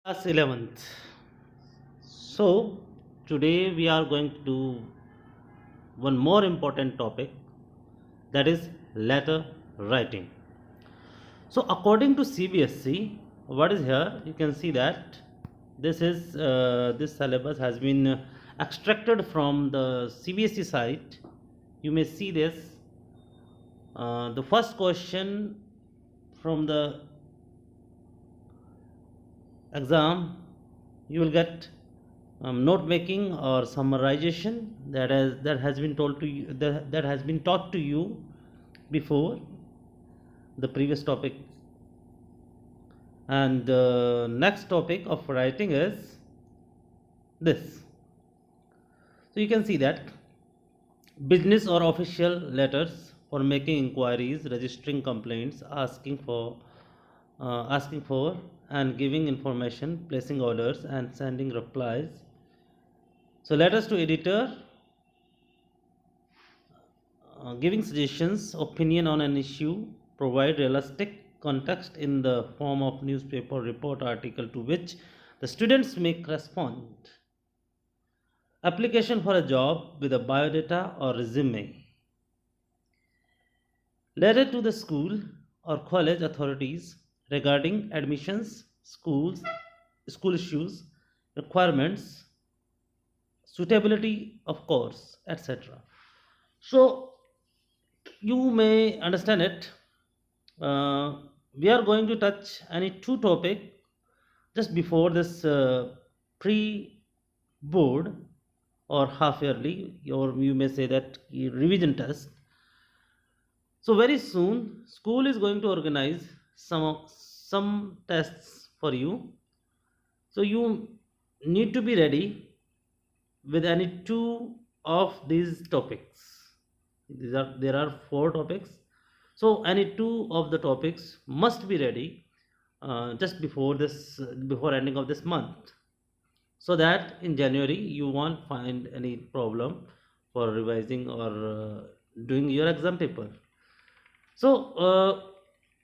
Class 11th. So, today we are going to do one more important topic, that is letter writing. So, according to CBSE, what is here? You can see that this syllabus has been extracted from the CBSE site. You may see this. The first question from the exam, you will get note making or summarization that has been told to you, that has been taught to you before the previous topic. And the next topic of writing is this. So you can see that business or official letters for making inquiries, registering complaints, asking for and giving information, placing orders and sending replies. So letters to editor, giving suggestions, opinion on an issue, provide realistic context in the form of newspaper report article to which the students may respond. Application for a job with a biodata or resume. Letter to the school or college authorities regarding admissions, school issues, requirements, suitability of course, etc. So you may understand it. We are going to touch any two topic just before this pre board or half yearly, or you may say that revision test. So very soon school is going to organize some tests for you. So you need to be ready with any two of these topics. There are four topics, so any two of the topics must be ready just before ending of this month, so that in January you won't find any problem for revising or doing your exam paper. So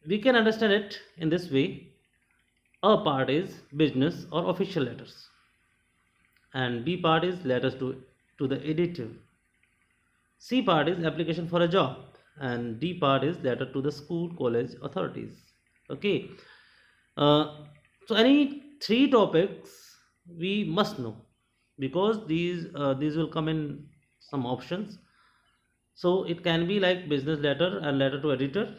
we can understand it in this way. A part is business or official letters, and B part is letters to the editor. C part is application for a job, and D part is letter to the school college authorities. Okay. uh, so any three topics we must know, because these will come in some options. So it can be like business letter and letter to editor,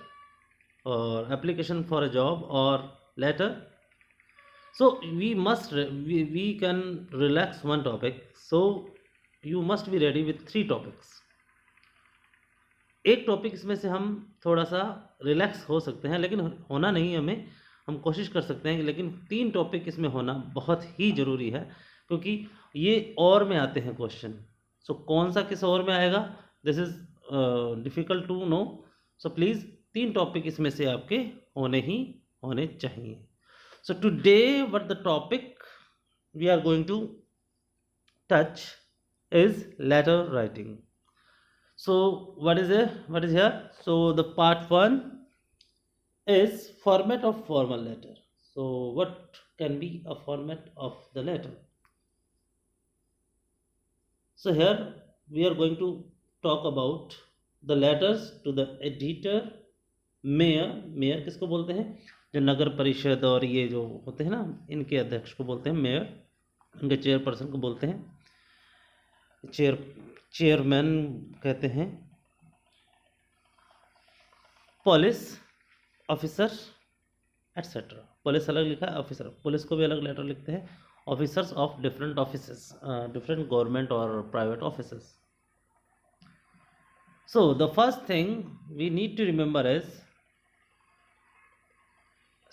or application for a job or letter. So we can relax one topic, so you must be ready with three topics. एक topic इसमें से हम थोड़ा सा relax हो सकते हैं, लेकिन होना नहीं हमें, हम कोशिश कर सकते हैं, लेकिन तीन टॉपिक इसमें होना बहुत ही ज़रूरी है, क्योंकि ये और में आते हैं क्वेश्चन. सो कौन सा किस और में आएगा, this is difficult to know. So please तीन टॉपिक इसमें से आपके होने चाहिए. So today what the topic we are going to touch is letter writing. So what is here? So the part 1 is format of formal letter. So what can be a format of the letter? So here we are going to talk about the letters to the editor, mayor किसको बोलते हैं, जो नगर परिषद और ये जो होते हैं ना, इनके अध्यक्ष को बोलते हैं मेयर, इनके चेयरपर्सन को बोलते हैं चेयरमैन कहते हैं, पुलिस ऑफिसर एट्सेट्रा. पुलिस अलग लिखा है, ऑफिसर, पुलिस को भी अलग लेटर लिखते हैं, officers of different offices, different government और private offices. So the first thing we need to remember is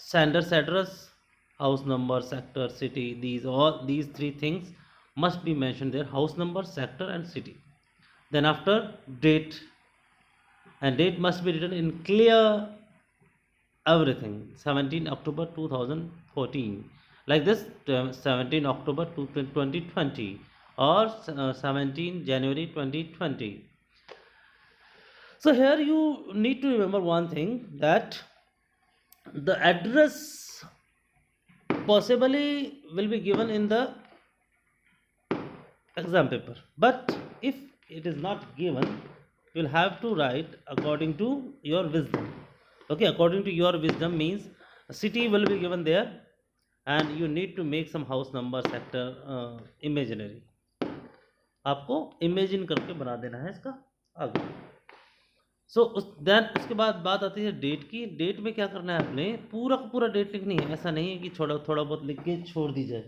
sender's address, house number, sector, city. These three things must be mentioned there: house number, sector and city. Then after, date, and date must be written in clear everything. 17 October 2014, like this, 17 October 2020, or 17 January 2020. So here you need to remember one thing, that the address possibly will be given in the exam paper, but if it is not given, you will have to write according to your wisdom. Okay, according to your wisdom means a city will be given there, and you need to make some house number sector imaginary. आपको imagine करके बना देना है इसका आगे। So then उसके बाद बात आती है डेट की। डेट में क्या करना है, आपने पूरा का पूरा डेट लिखनी है। ऐसा नहीं है कि थोड़ा थोड़ा बहुत लिख के छोड़ दी जाए,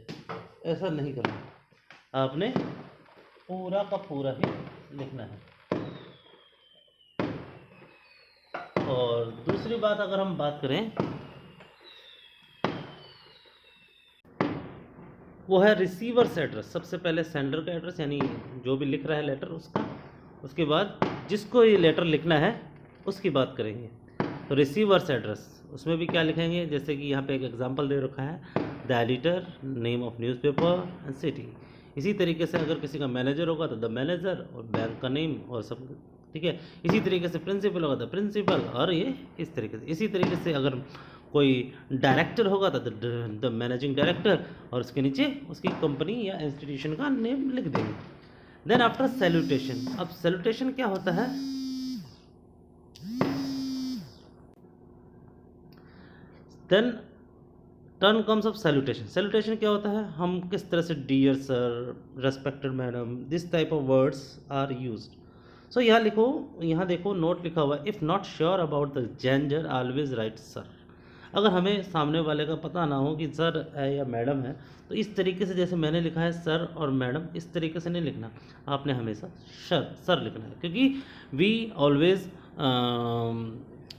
ऐसा नहीं करना, आपने पूरा का पूरा ही लिखना है। और दूसरी बात अगर हम बात करें वो है रिसीवर्स एड्रेस। सबसे पहले सेंडर का एड्रेस यानी जो भी लिख रहा है लेटर उसका, उसके बाद जिसको ये लेटर लिखना है उसकी बात करेंगे। तो रिसीवर्स एड्रेस उसमें भी क्या लिखेंगे, जैसे कि यहाँ पे एक एग्जांपल दे रखा है, the editor, name of newspaper and city. इसी तरीके से अगर किसी का मैनेजर होगा तो द मैनेजर और बैंक का नेम और सब, ठीक है। इसी तरीके से प्रिंसिपल होगा द प्रिंसिपल, और ये इस तरीके से। इसी तरीके से अगर कोई डायरेक्टर होगा तो द मैनेजिंग डायरेक्टर, और उसके नीचे उसकी कंपनी या इंस्टीट्यूशन का नेम लिख देंगे। देन आफ्टर सैल्यूटेशन, अब सैल्यूटेशन क्या होता है, then turn comes of salutation. Salutation क्या होता है, हम किस तरह से dear sir, respected madam, this type of words are used. So यहाँ लिखो, यहाँ देखो नोट लिखा हुआ है, if not sure about the gender always write sir. अगर हमें सामने वाले का पता ना हो कि सर है या मैडम है, तो इस तरीके से जैसे मैंने लिखा है सर और मैडम, इस तरीके से नहीं लिखना, आपने हमेशा सर लिखना है। क्योंकि वी ऑलवेज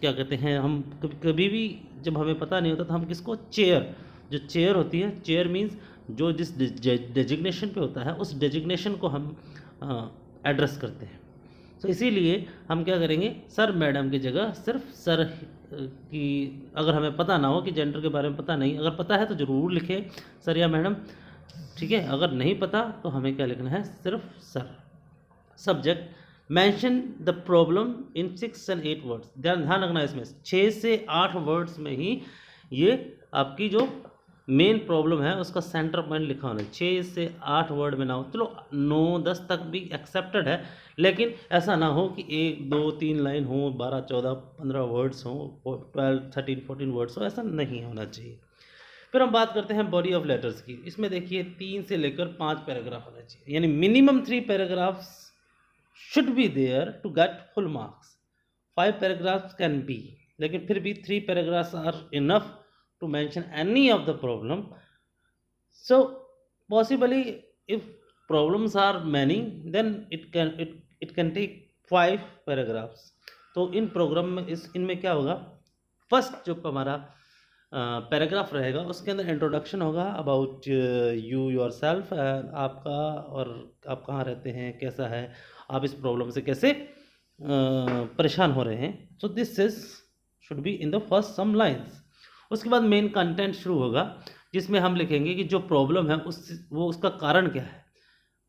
क्या कहते हैं, हम कभी भी जब हमें पता नहीं होता तो हम किसको, चेयर, जो चेयर होती है, चेयर मीन्स जो जिस डेजिग्नेशन पे होता है उस डेजिग्नेशन को हम एड्रेस करते हैं। तो इसीलिए हम क्या करेंगे, सर मैडम की जगह सिर्फ सर की, अगर हमें पता ना हो कि जेंडर के बारे में पता नहीं, अगर पता है तो ज़रूर लिखें सर या मैडम, ठीक है। अगर नहीं पता तो हमें क्या लिखना है, सिर्फ sir. Subject, mention the problem in 6 and 8 words. ध्यान रखना है, इसमें 6 से 8 वर्ड्स में ही ये आपकी जो मेन प्रॉब्लम है उसका सेंटर पॉइंट लिखा होना है। 6 से 8 वर्ड में ना हो, चलो 9-10 तक भी एक्सेप्टेड है, लेकिन ऐसा ना हो कि 1, 2, 3 लाइन हो, 12, 14, 15 वर्ड्स हो, 12, 13, 14 वर्ड्स हो, ऐसा नहीं होना चाहिए। फिर हम बात करते हैं बॉडी ऑफ लेटर्स की। इसमें देखिए 3 से लेकर 5 पैराग्राफ होना चाहिए, यानी minimum 3 paragraphs should be there to get full marks. 5 paragraphs can be, लेकिन फिर भी 3 paragraphs are enough to mention any of the problem. So possibly if problems are many, then it can take 5 paragraphs. तो इन programme में इनमें क्या होगा, first जो हमारा पैराग्राफ रहेगा उसके अंदर इंट्रोडक्शन होगा अबाउट यू योर सेल्फ, आपका, और आप कहाँ रहते हैं, कैसा है, आप इस प्रॉब्लम से कैसे परेशान हो रहे हैं। So this is should be in the first some lines. उसके बाद मेन कंटेंट शुरू होगा, जिसमें हम लिखेंगे कि जो प्रॉब्लम है उसका कारण क्या है,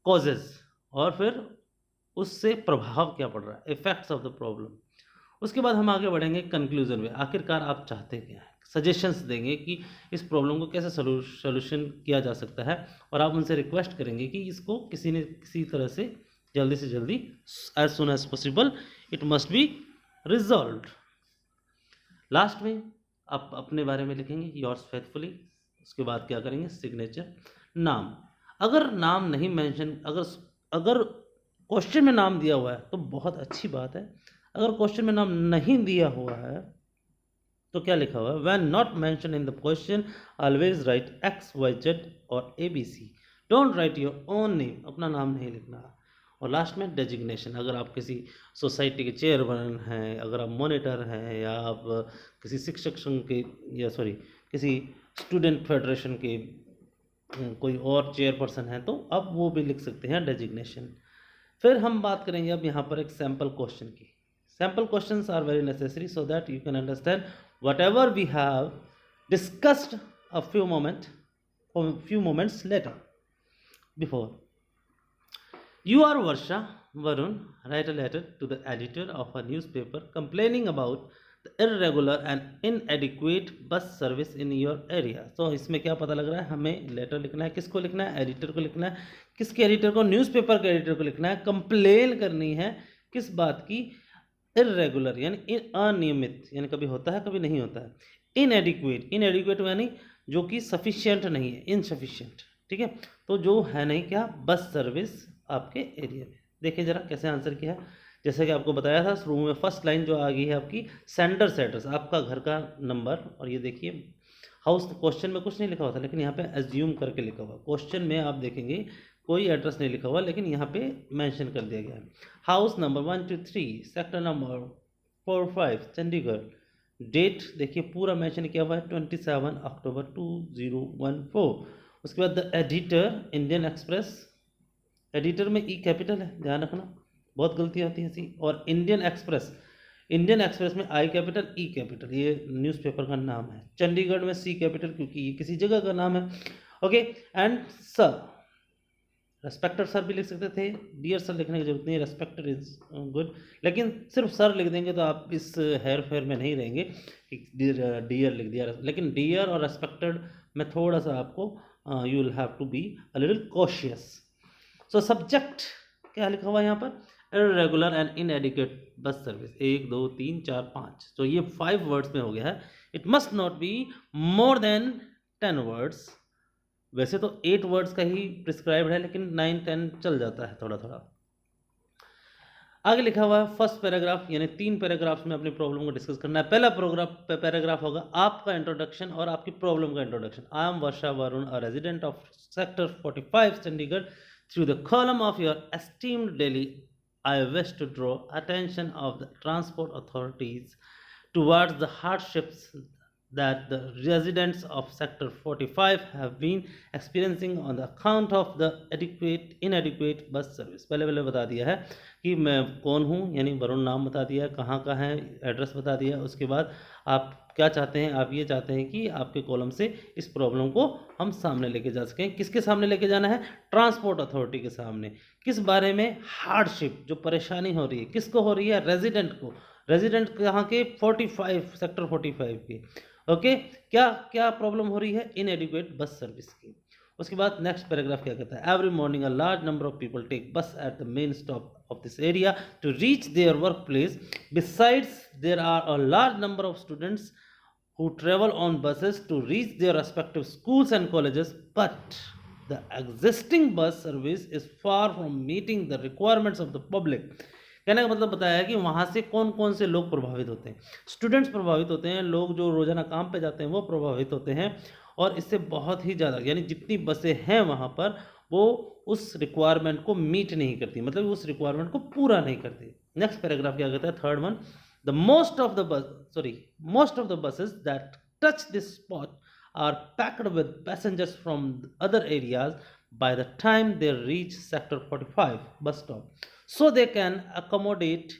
कॉजेज, और फिर उससे प्रभाव क्या पड़ रहा है, इफेक्ट्स ऑफ द प्रॉब्लम। उसके बाद हम आगे बढ़ेंगे कंक्लूजन में, आखिरकार आप चाहते क्या हैं, सजेशंस देंगे कि इस प्रॉब्लम को कैसे सोल्यूशन किया जा सकता है, और आप उनसे रिक्वेस्ट करेंगे कि इसको किसी तरह से जल्दी as soon as possible it must be resolved. Last में आप अपने बारे में लिखेंगे, योर्स फेथफुली। उसके बाद क्या करेंगे, सिग्नेचर, नाम। अगर नाम नहीं मेंशन, अगर क्वेश्चन में नाम दिया हुआ है तो बहुत अच्छी बात है। अगर क्वेश्चन में नाम नहीं दिया हुआ है तो क्या लिखा हुआ है, when not mention in the question always right XYZ और ABC। Don't write your own name, अपना नाम नहीं लिखना। और लास्ट में डेजिग्नेशन, अगर आप किसी सोसाइटी के चेयरमैन हैं, अगर आप मॉनिटर हैं, या आप किसी शिक्षक संघ के, या किसी स्टूडेंट फेडरेशन के कोई और चेयरपर्सन हैं, तो अब वो भी लिख सकते हैं डेजिग्नेशन। फिर हम बात करेंगे अब यहाँ पर एक सैम्पल क्वेश्चन की। Sample questions are very necessary so that you can understand whatever we have discussed a few moments later before. You or Varun write a letter to the editor of a newspaper complaining about irregular and इनएडिक्वेट bus service in your area. तो इसमें क्या पता लग रहा है, हमें letter लिखना है, किसको लिखना है, एडिटर को लिखना है। किसके एडिटर को, न्यूज़पेपर के एडिटर को लिखना है। कंप्लेन करनी है किस बात की, इरेगुलर यानी अनियमित, यानी कभी होता है कभी नहीं होता है। इनएडिक्वेट, इनएडिक्वेट यानी जो कि सफिशिएंट नहीं है, इनसफिशिएंट, ठीक है। तो जो है नहीं क्या, बस सर्विस आपके एरिया में। देखिए जरा कैसे आंसर किया है। जैसे कि आपको बताया था शुरू में, फर्स्ट लाइन जो आ गई है आपकी, सेंडर्स एड्रेस, आपका घर का नंबर। और ये देखिए हाउस, क्वेश्चन में कुछ नहीं लिखा हुआ था लेकिन यहाँ पे एज्यूम करके लिखा हुआ। क्वेश्चन में आप देखेंगे कोई एड्रेस नहीं लिखा हुआ लेकिन यहाँ पे मेंशन कर दिया गया है। House number 123, sector number 45, Chandigarh. Date देखिए पूरा मेंशन किया हुआ है, 27 अक्टूबर 2014। उसके बाद the editor, Indian express. Editor में ई कैपिटल है, ध्यान रखना, बहुत गलतियाँ होती हैं ऐसी। और इंडियन एक्सप्रेस, इंडियन एक्सप्रेस में आई कैपिटल ई कैपिटल, ये न्यूज़पेपर का नाम है। चंडीगढ़ में सी कैपिटल क्योंकि ये किसी जगह का नाम है। Okay, and sir, respected sir भी लिख सकते थे, डियर सर लिखने की जरूरत नहीं है, रेस्पेक्टेड इज गुड। लेकिन सिर्फ सर लिख देंगे तो आप इस हेयर फेयर में नहीं रहेंगे कि डियर लिख दिया। लेकिन डियर और रेस्पेक्टेड में थोड़ा सा आपको you will have to be a little cautious. So subject क्या लिखा हुआ है यहाँ पर, इरेगुलर एंड इनएडिक्वेट बस सर्विस, 1 2 3 4 5। तो ये 5 वर्ड्स में हो गया है। It must not be more than 10 words. वैसे तो 8 वर्ड्स का ही प्रिस्क्राइब्ड है लेकिन 9 10 चल जाता है थोड़ा थोड़ा। आगे लिखा हुआ है फर्स्ट पैराग्राफ, यानी 3 पैराग्राफ्स में अपनी प्रॉब्लम को डिस्कस करना है। पहला पैराग्राफ होगा आपका इंट्रोडक्शन और आपकी प्रॉब्लम का introduction. I am Varsha Varun, a resident of sector 45 Chandigarh. Through the column of your esteemed daily, I wish to draw attention of the transport authorities towards the hardships that the residents of Sector 45 have been experiencing on the account of the inadequate bus service। पहले पहले बता दिया है कि मैं कौन हूँ, यानी वरुण नाम बता दिया, कहाँ का है, एड्रेस बता दिया। उसके बाद आप क्या चाहते हैं, आप ये चाहते हैं कि आपके कॉलम से इस प्रॉब्लम को हम सामने लेके जा सकें। किसके सामने लेके जाना है, ट्रांसपोर्ट अथॉरिटी के सामने। किस बारे में, हार्डशिप, जो परेशानी हो रही है, किसको हो रही है, रेजिडेंट को। रेजिडेंट कहाँ के, 45 सेक्टर 45 के। ओके, क्या क्या प्रॉब्लम हो रही है, इनएडिक्वेट बस सर्विस की। उसके बाद नेक्स्ट पैराग्राफ क्या कहता है, every morning a large number of people take bus at the main stop of this area to reach their workplace. Besides, there are a large number of students who travel on buses to reach their respective schools and colleges, but the existing bus service is far from meeting the requirements of the public। कहने का मतलब बताया है कि वहाँ से कौन कौन से लोग प्रभावित होते हैं। स्टूडेंट्स प्रभावित होते हैं, लोग जो रोज़ाना काम पे जाते हैं वो प्रभावित होते हैं, और इससे बहुत ही ज़्यादा, यानी जितनी बसें हैं वहाँ पर वो उस रिक्वायरमेंट को मीट नहीं करती, मतलब उस रिक्वायरमेंट को पूरा नहीं करती। नेक्स्ट पैराग्राफ क्या कहता है, third one, the most of the buses that touch this spot are packed with passengers from other areas by the time they reach sector 45 bus stop, so they can accommodate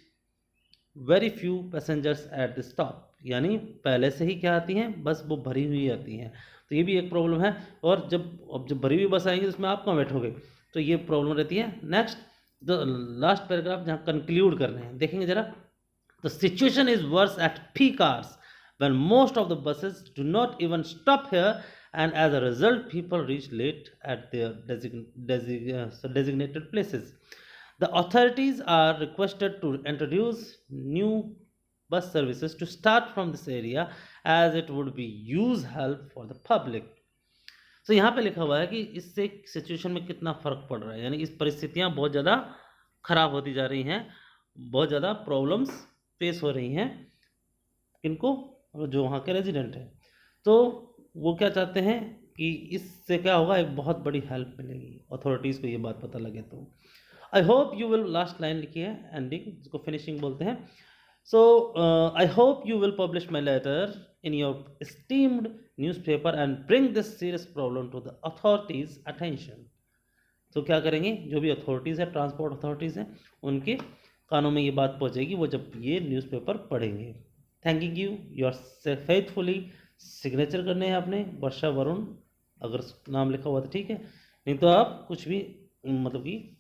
very few passengers at the stop. यानी पहले से ही क्या आती हैं, बस वो भरी हुई आती हैं, तो ये भी एक प्रॉब्लम है। और जब भरी हुई बस आएंगी तो उसमें आप कहाँ बैठोगे, तो ये प्रॉब्लम रहती है। नेक्स्ट द लास्ट पैराग्राफ जहाँ कंक्लूड करने हैं, देखेंगे जरा, the situation is worse at peak hours when most of the buses do not even stop here, and as a result people reach late at their designated places. The authorities are requested to introduce new bus services to start from this area as it would be use help for the public। तो यहाँ पे लिखा हुआ है कि इससे situation में कितना फ़र्क पड़ रहा है, यानी इस परिस्थितियाँ बहुत ज़्यादा ख़राब होती जा रही हैं, बहुत ज़्यादा प्रॉब्लम्स फेस हो रही हैं। किनको, जो वहाँ के रेजिडेंट हैं। तो वो क्या चाहते हैं कि इससे क्या होगा, एक बहुत बड़ी हेल्प मिलेगी अथॉरिटीज़ को, ये बात पता लगे तो। I hope you will, last line लिखी है एंडिंग, जिसको फिनिशिंग बोलते हैं। So I hope you will publish my letter in your esteemed newspaper and bring this serious problem to the authorities' attention। तो क्या करेंगे, जो भी अथॉरिटीज़ है, ट्रांसपोर्ट अथॉरिटीज़ हैं, उनके कानों में ये बात पहुंचेगी वो जब ये न्यूज़पेपर पढ़ेंगे। Thanking you, your faithfully. Signature करने हैं आपने, वर्षा वरुण, अगर नाम लिखा हुआ तो ठीक है, नहीं तो आप कुछ भी मतलब कि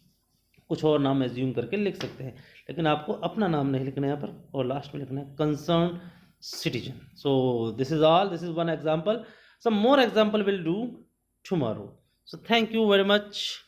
कुछ और नाम एज्यूम करके लिख सकते हैं, लेकिन आपको अपना नाम नहीं लिखना है यहाँ पर। और लास्ट में लिखना है concern citizen. So this is all. This is one example. Some more example will do tomorrow. So thank you very much.